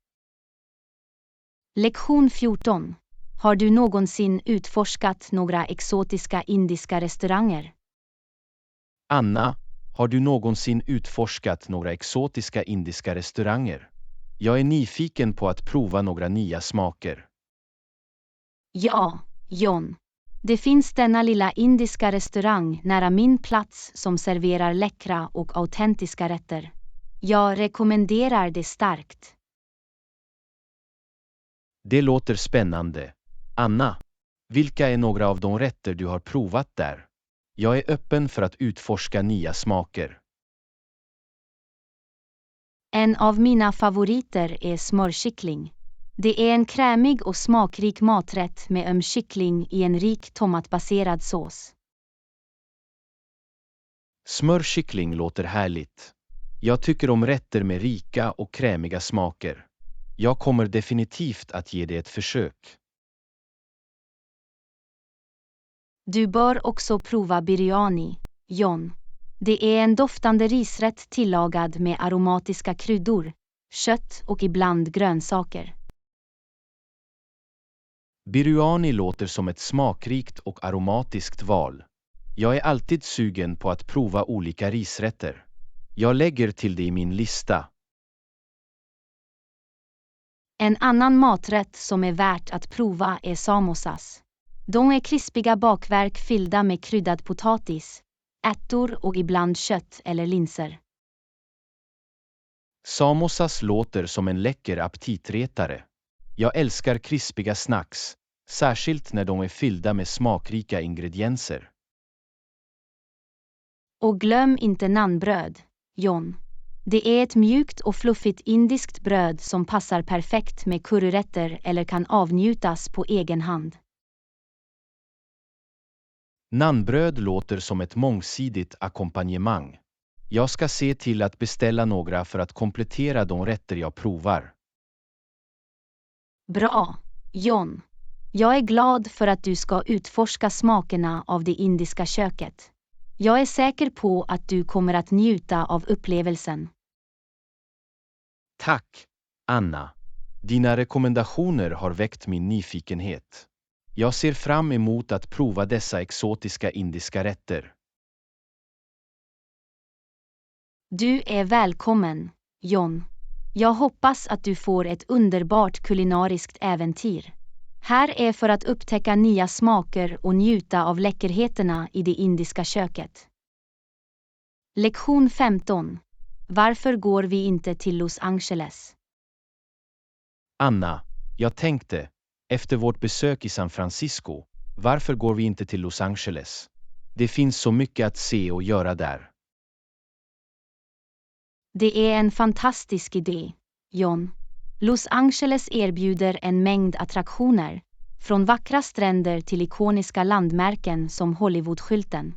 Lektion 14. Har du någonsin utforskat några exotiska indiska restauranger? Anna, har du någonsin utforskat några exotiska indiska restauranger? Jag är nyfiken på att prova några nya smaker. Ja, John. Det finns denna lilla indiska restaurang nära min plats som serverar läckra och autentiska rätter. Jag rekommenderar det starkt. Det låter spännande. Anna, vilka är några av de rätter du har provat där? Jag är öppen för att utforska nya smaker. En av mina favoriter är smörkyckling. Det är en krämig och smakrik maträtt med öm kyckling i en rik tomatbaserad sås. Smörkyckling låter härligt. Jag tycker om rätter med rika och krämiga smaker. Jag kommer definitivt att ge det ett försök. Du bör också prova biryani, John. Det är en doftande risrätt tillagad med aromatiska kryddor, kött och ibland grönsaker. Biryani låter som ett smakrikt och aromatiskt val. Jag är alltid sugen på att prova olika risrätter. Jag lägger till det i min lista. En annan maträtt som är värt att prova är samosas. De är krispiga bakverk fyllda med kryddad potatis, ärtor och ibland kött eller linser. Samosas låter som en läcker aptitretare. Jag älskar krispiga snacks, särskilt när de är fyllda med smakrika ingredienser. Och glöm inte naanbröd, John. Det är ett mjukt och fluffigt indiskt bröd som passar perfekt med curryrätter eller kan avnjutas på egen hand. Naanbröd låter som ett mångsidigt ackompanjemang. Jag ska se till att beställa några för att komplettera de rätter jag provar. Bra, John. Jag är glad för att du ska utforska smakerna av det indiska köket. Jag är säker på att du kommer att njuta av upplevelsen. Tack, Anna. Dina rekommendationer har väckt min nyfikenhet. Jag ser fram emot att prova dessa exotiska indiska rätter. Du är välkommen, John. Jag hoppas att du får ett underbart kulinariskt äventyr. Här är för att upptäcka nya smaker och njuta av läckerheterna i det indiska köket. Lektion 15. Varför går vi inte till Los Angeles? Anna, jag tänkte, efter vårt besök i San Francisco, varför går vi inte till Los Angeles? Det finns så mycket att se och göra där. Det är en fantastisk idé, John. Los Angeles erbjuder en mängd attraktioner, från vackra stränder till ikoniska landmärken som Hollywoodskylten.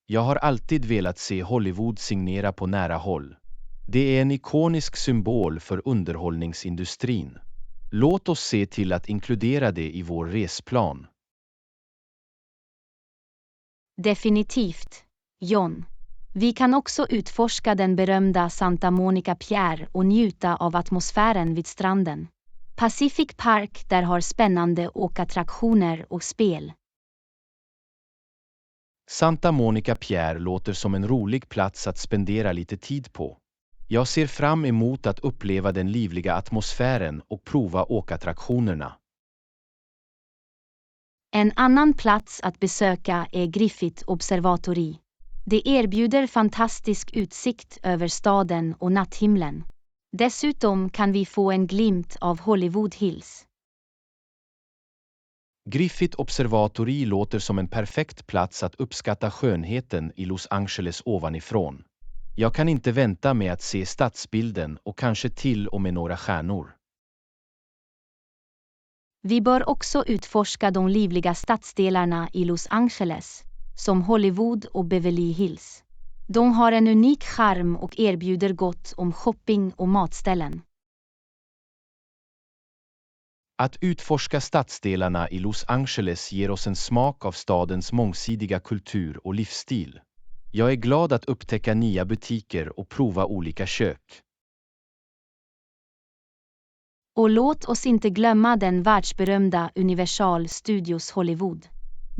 Jag har alltid velat se Hollywood signera på nära håll. Det är en ikonisk symbol för underhållningsindustrin. Låt oss se till att inkludera det i vår resplan. Definitivt, John. Vi kan också utforska den berömda Santa Monica Pier och njuta av atmosfären vid stranden. Pacific Park där har spännande åkattraktioner och spel. Santa Monica Pier låter som en rolig plats att spendera lite tid på. Jag ser fram emot att uppleva den livliga atmosfären och prova åkattraktionerna. En annan plats att besöka är Griffith Observatory. Det erbjuder fantastisk utsikt över staden och natthimlen. Dessutom kan vi få en glimt av Hollywood Hills. Griffith Observatory låter som en perfekt plats att uppskatta skönheten i Los Angeles ovanifrån. Jag kan inte vänta med att se stadsbilden och kanske till och med några stjärnor. Vi bör också utforska de livliga stadsdelarna i Los Angeles, som Hollywood och Beverly Hills. De har en unik charm och erbjuder gott om shopping och matställen. Att utforska stadsdelarna i Los Angeles ger oss en smak av stadens mångsidiga kultur och livsstil. Jag är glad att upptäcka nya butiker och prova olika kök. Och låt oss inte glömma den världsberömda Universal Studios Hollywood.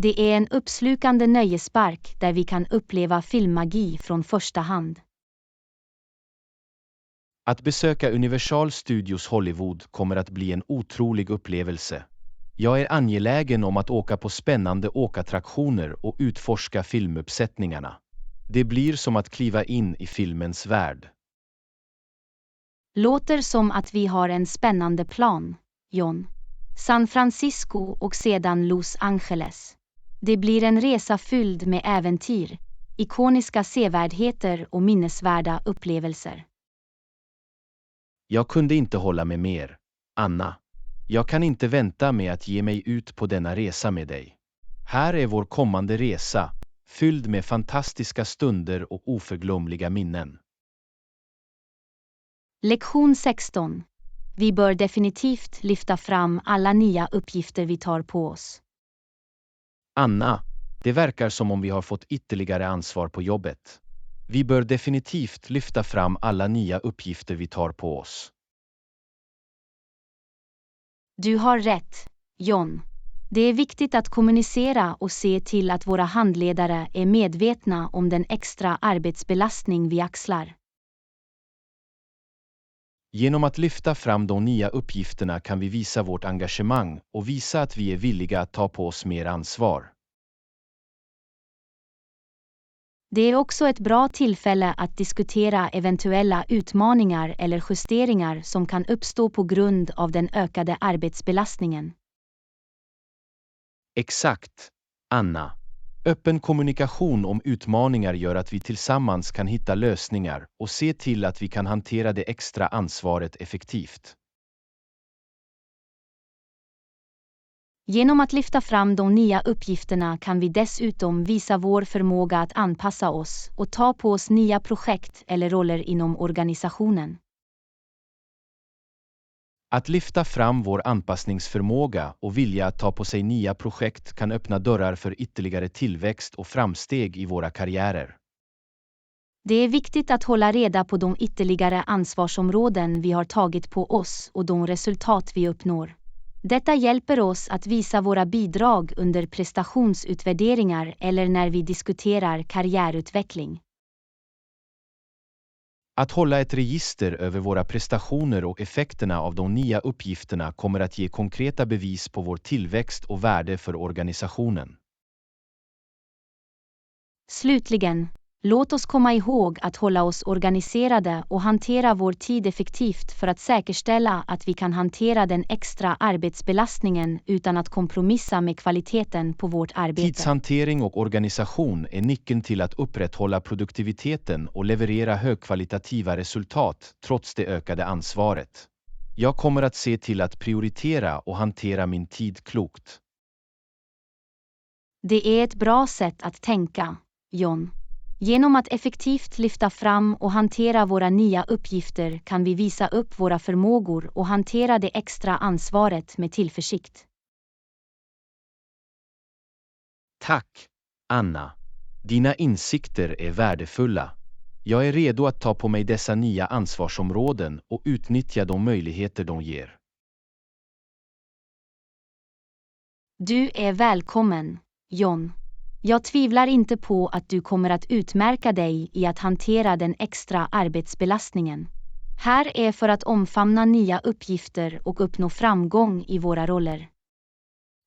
Det är en uppslukande nöjespark där vi kan uppleva filmmagi från första hand. Att besöka Universal Studios Hollywood kommer att bli en otrolig upplevelse. Jag är angelägen om att åka på spännande åkattraktioner och utforska filmuppsättningarna. Det blir som att kliva in i filmens värld. Låter som att vi har en spännande plan, John. San Francisco och sedan Los Angeles. Det blir en resa fylld med äventyr, ikoniska sevärdheter och minnesvärda upplevelser. Jag kunde inte hålla med mer, Anna. Jag kan inte vänta med att ge mig ut på denna resa med dig. Här är vår kommande resa, fylld med fantastiska stunder och oförglömliga minnen. Lektion 16. Vi bör definitivt lyfta fram alla nya uppgifter vi tar på oss. Anna, det verkar som om vi har fått ytterligare ansvar på jobbet. Vi bör definitivt lyfta fram alla nya uppgifter vi tar på oss. Du har rätt, John. Det är viktigt att kommunicera och se till att våra handledare är medvetna om den extra arbetsbelastning vi axlar. Genom att lyfta fram de nya uppgifterna kan vi visa vårt engagemang och visa att vi är villiga att ta på oss mer ansvar. Det är också ett bra tillfälle att diskutera eventuella utmaningar eller justeringar som kan uppstå på grund av den ökade arbetsbelastningen. Exakt, Anna. Öppen kommunikation om utmaningar gör att vi tillsammans kan hitta lösningar och se till att vi kan hantera det extra ansvaret effektivt. Genom att lyfta fram de nya uppgifterna kan vi dessutom visa vår förmåga att anpassa oss och ta på oss nya projekt eller roller inom organisationen. Att lyfta fram vår anpassningsförmåga och vilja att ta på sig nya projekt kan öppna dörrar för ytterligare tillväxt och framsteg i våra karriärer. Det är viktigt att hålla reda på de ytterligare ansvarsområden vi har tagit på oss och de resultat vi uppnår. Detta hjälper oss att visa våra bidrag under prestationsutvärderingar eller när vi diskuterar karriärutveckling. Att hålla ett register över våra prestationer och effekterna av de nya uppgifterna kommer att ge konkreta bevis på vår tillväxt och värde för organisationen. Slutligen, låt oss komma ihåg att hålla oss organiserade och hantera vår tid effektivt för att säkerställa att vi kan hantera den extra arbetsbelastningen utan att kompromissa med kvaliteten på vårt arbete. Tidshantering och organisation är nyckeln till att upprätthålla produktiviteten och leverera högkvalitativa resultat trots det ökade ansvaret. Jag kommer att se till att prioritera och hantera min tid klokt. Det är ett bra sätt att tänka, John. Genom att effektivt lyfta fram och hantera våra nya uppgifter kan vi visa upp våra förmågor och hantera det extra ansvaret med tillförsikt. Tack, Anna. Dina insikter är värdefulla. Jag är redo att ta på mig dessa nya ansvarsområden och utnyttja de möjligheter de ger. Du är välkommen, John. Jag tvivlar inte på att du kommer att utmärka dig i att hantera den extra arbetsbelastningen. Här är för att omfamna nya uppgifter och uppnå framgång i våra roller.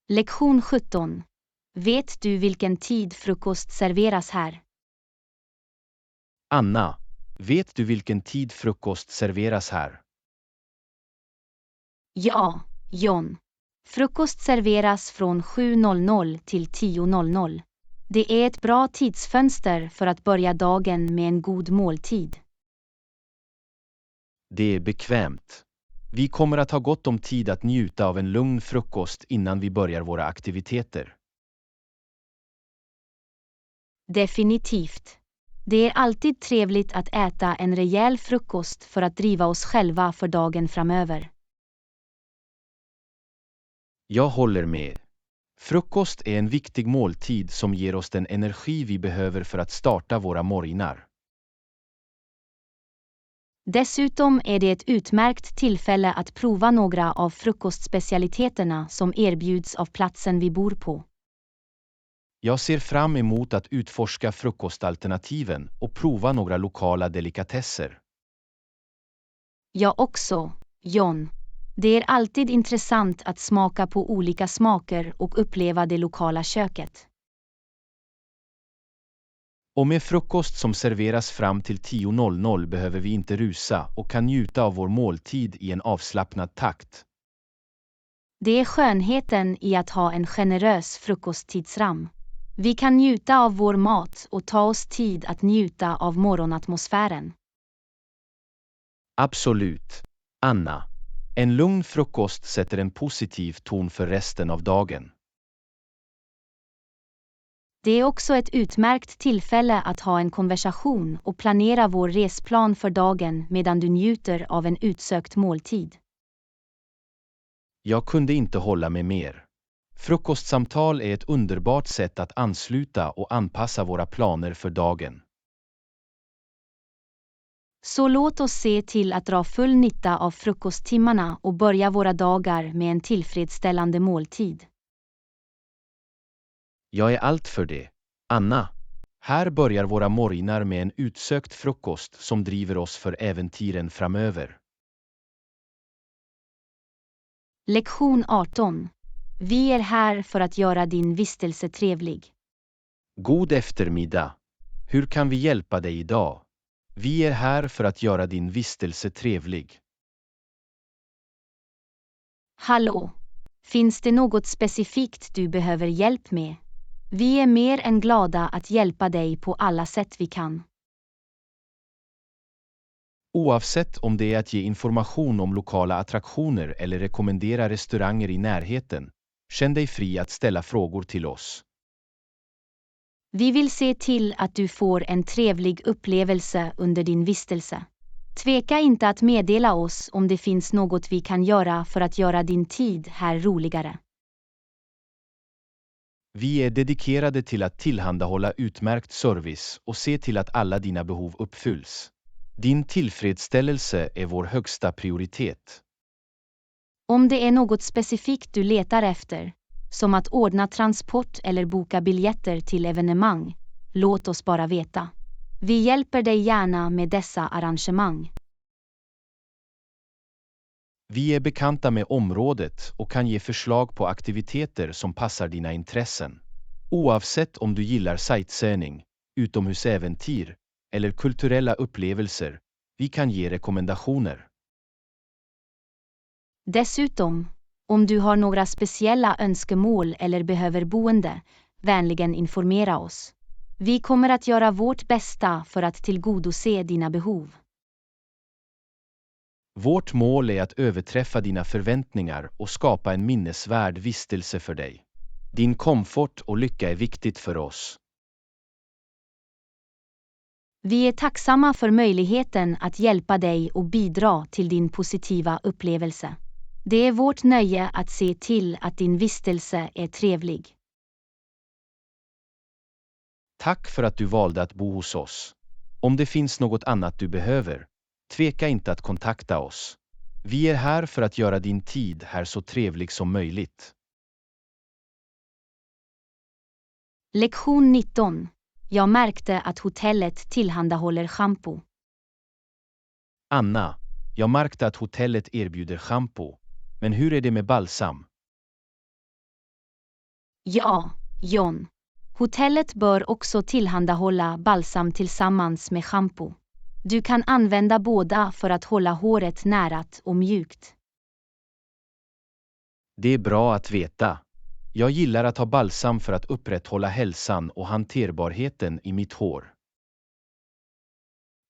Lektion 17. Vet du vilken tid frukost serveras här? Anna, vet du vilken tid frukost serveras här? Ja, John. Frukost serveras från 7:00 till 10:00. Det är ett bra tidsfönster för att börja dagen med en god måltid. Det är bekvämt. Vi kommer att ha gott om tid att njuta av en lugn frukost innan vi börjar våra aktiviteter. Definitivt. Det är alltid trevligt att äta en rejäl frukost för att driva oss själva för dagen framöver. Jag håller med. Frukost är en viktig måltid som ger oss den energi vi behöver för att starta våra morgnar. Dessutom är det ett utmärkt tillfälle att prova några av frukostspecialiteterna som erbjuds av platsen vi bor på. Jag ser fram emot att utforska frukostalternativen och prova några lokala delikatesser. Jag också, John. Det är alltid intressant att smaka på olika smaker och uppleva det lokala köket. Och med frukost som serveras fram till 10:00 behöver vi inte rusa och kan njuta av vår måltid i en avslappnad takt. Det är skönheten i att ha en generös frukosttidsram. Vi kan njuta av vår mat och ta oss tid att njuta av morgonatmosfären. Absolut, Anna. En lugn frukost sätter en positiv ton för resten av dagen. Det är också ett utmärkt tillfälle att ha en konversation och planera vår resplan för dagen medan du njuter av en utsökt måltid. Jag kunde inte hålla med mer. Frukostsamtal är ett underbart sätt att ansluta och anpassa våra planer för dagen. Så låt oss se till att dra full nytta av frukosttimmarna och börja våra dagar med en tillfredsställande måltid. Jag är allt för det, Anna. Här börjar våra morgnar med en utsökt frukost som driver oss för äventyren framöver. Lektion 18. Vi är här för att göra din vistelse trevlig. God eftermiddag. Hur kan vi hjälpa dig idag? Vi är här för att göra din vistelse trevlig. Hallå! Finns det något specifikt du behöver hjälp med? Vi är mer än glada att hjälpa dig på alla sätt vi kan. Oavsett om det är att ge information om lokala attraktioner eller rekommendera restauranger i närheten, känn dig fri att ställa frågor till oss. Vi vill se till att du får en trevlig upplevelse under din vistelse. Tveka inte att meddela oss om det finns något vi kan göra för att göra din tid här roligare. Vi är dedikerade till att tillhandahålla utmärkt service och se till att alla dina behov uppfylls. Din tillfredsställelse är vår högsta prioritet. Om det är något specifikt du letar efter, som att ordna transport eller boka biljetter till evenemang, låt oss bara veta. Vi hjälper dig gärna med dessa arrangemang. Vi är bekanta med området och kan ge förslag på aktiviteter som passar dina intressen. Oavsett om du gillar sightseeing, utomhusäventyr eller kulturella upplevelser, vi kan ge rekommendationer. Dessutom, om du har några speciella önskemål eller behöver boende, vänligen informera oss. Vi kommer att göra vårt bästa för att tillgodose dina behov. Vårt mål är att överträffa dina förväntningar och skapa en minnesvärd vistelse för dig. Din komfort och lycka är viktigt för oss. Vi är tacksamma för möjligheten att hjälpa dig och bidra till din positiva upplevelse. Det är vårt nöje att se till att din vistelse är trevlig. Tack för att du valde att bo hos oss. Om det finns något annat du behöver, tveka inte att kontakta oss. Vi är här för att göra din tid här så trevlig som möjligt. Lektion 19. Jag märkte att hotellet tillhandahåller shampoo. Anna, jag märkte att hotellet erbjuder shampoo. Men hur är det med balsam? Ja, John. Hotellet bör också tillhandahålla balsam tillsammans med shampoo. Du kan använda båda för att hålla håret närat och mjukt. Det är bra att veta. Jag gillar att ha balsam för att upprätthålla hälsan och hanterbarheten i mitt hår.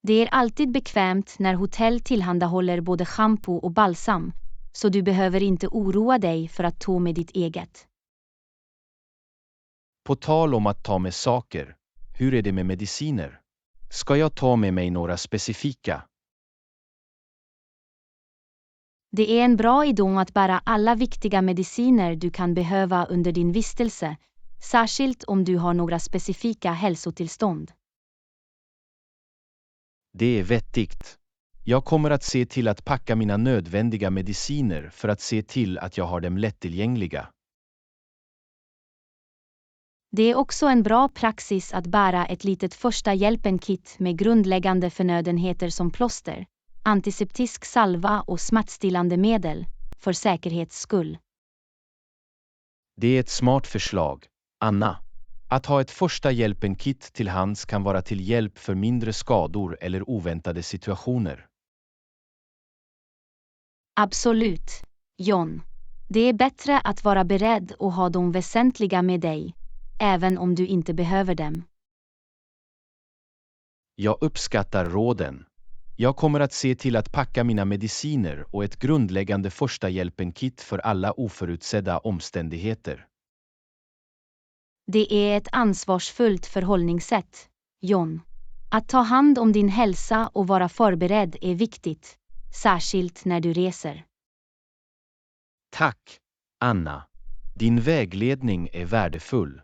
Det är alltid bekvämt när hotell tillhandahåller både shampoo och balsam, så du behöver inte oroa dig för att ta med ditt eget. På tal om att ta med saker, hur är det med mediciner? Ska jag ta med mig några specifika? Det är en bra idé att bära alla viktiga mediciner du kan behöva under din vistelse, särskilt om du har några specifika hälsotillstånd. Det är vettigt. Jag kommer att se till att packa mina nödvändiga mediciner för att se till att jag har dem lättillgängliga. Det är också en bra praxis att bära ett litet första hjälpen-kit med grundläggande förnödenheter som plåster, antiseptisk salva och smärtstillande medel, för säkerhets skull. Det är ett smart förslag, Anna. Att ha ett första hjälpen-kit till hands kan vara till hjälp för mindre skador eller oväntade situationer. Absolut, John. Det är bättre att vara beredd och ha de väsentliga med dig, även om du inte behöver dem. Jag uppskattar råden. Jag kommer att se till att packa mina mediciner och ett grundläggande första hjälpen-kit för alla oförutsedda omständigheter. Det är ett ansvarsfullt förhållningssätt, John. Att ta hand om din hälsa och vara förberedd är viktigt, särskilt när du reser. Tack, Anna. Din vägledning är värdefull.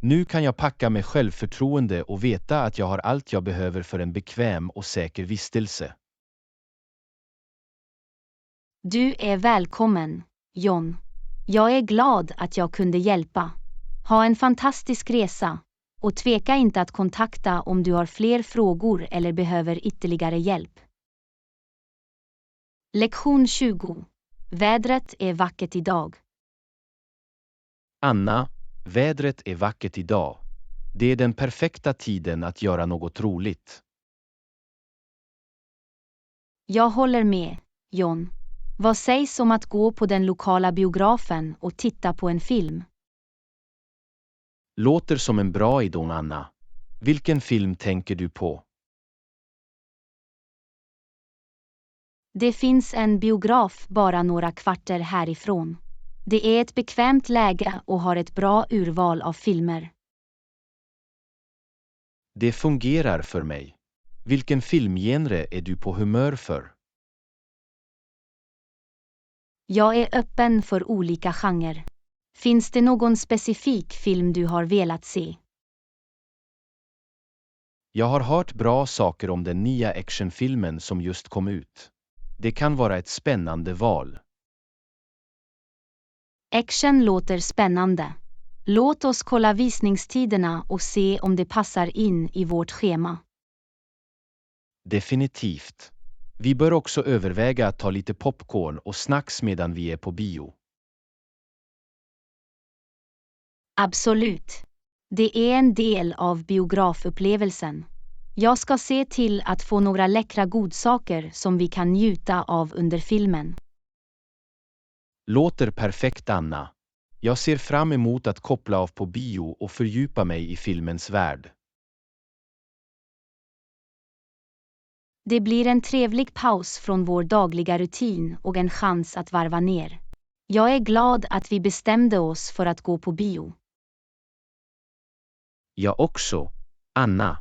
Nu kan jag packa med självförtroende och veta att jag har allt jag behöver för en bekväm och säker vistelse. Du är välkommen, John. Jag är glad att jag kunde hjälpa. Ha en fantastisk resa, och tveka inte att kontakta om du har fler frågor eller behöver ytterligare hjälp. Lektion 20. Vädret är vackert idag. Anna, vädret är vackert idag. Det är den perfekta tiden att göra något roligt. Jag håller med, John. Vad sägs om att gå på den lokala biografen och titta på en film? Låter som en bra idé, Anna. Vilken film tänker du på? Det finns en biograf bara några kvarter härifrån. Det är ett bekvämt läge och har ett bra urval av filmer. Det fungerar för mig. Vilken filmgenre är du på humör för? Jag är öppen för olika genrer. Finns det någon specifik film du har velat se? Jag har hört bra saker om den nya actionfilmen som just kom ut. Det kan vara ett spännande val. Action låter spännande. Låt oss kolla visningstiderna och se om det passar in i vårt schema. Definitivt. Vi bör också överväga att ta lite popcorn och snacks medan vi är på bio. Absolut. Det är en del av biografupplevelsen. Jag ska se till att få några läckra godsaker som vi kan njuta av under filmen. Låter perfekt, Anna. Jag ser fram emot att koppla av på bio och fördjupa mig i filmens värld. Det blir en trevlig paus från vår dagliga rutin och en chans att varva ner. Jag är glad att vi bestämde oss för att gå på bio. Jag också, Anna.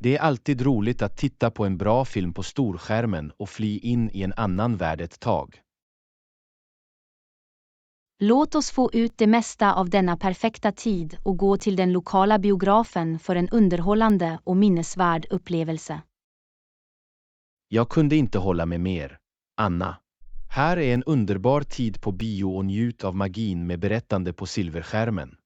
Det är alltid roligt att titta på en bra film på storskärmen och fly in i en annan värld ett tag. Låt oss få ut det mesta av denna perfekta tid och gå till den lokala biografen för en underhållande och minnesvärd upplevelse. Jag kunde inte hålla med mer, Anna. Här är en underbar tid på bio och njut av magin med berättande på silverskärmen.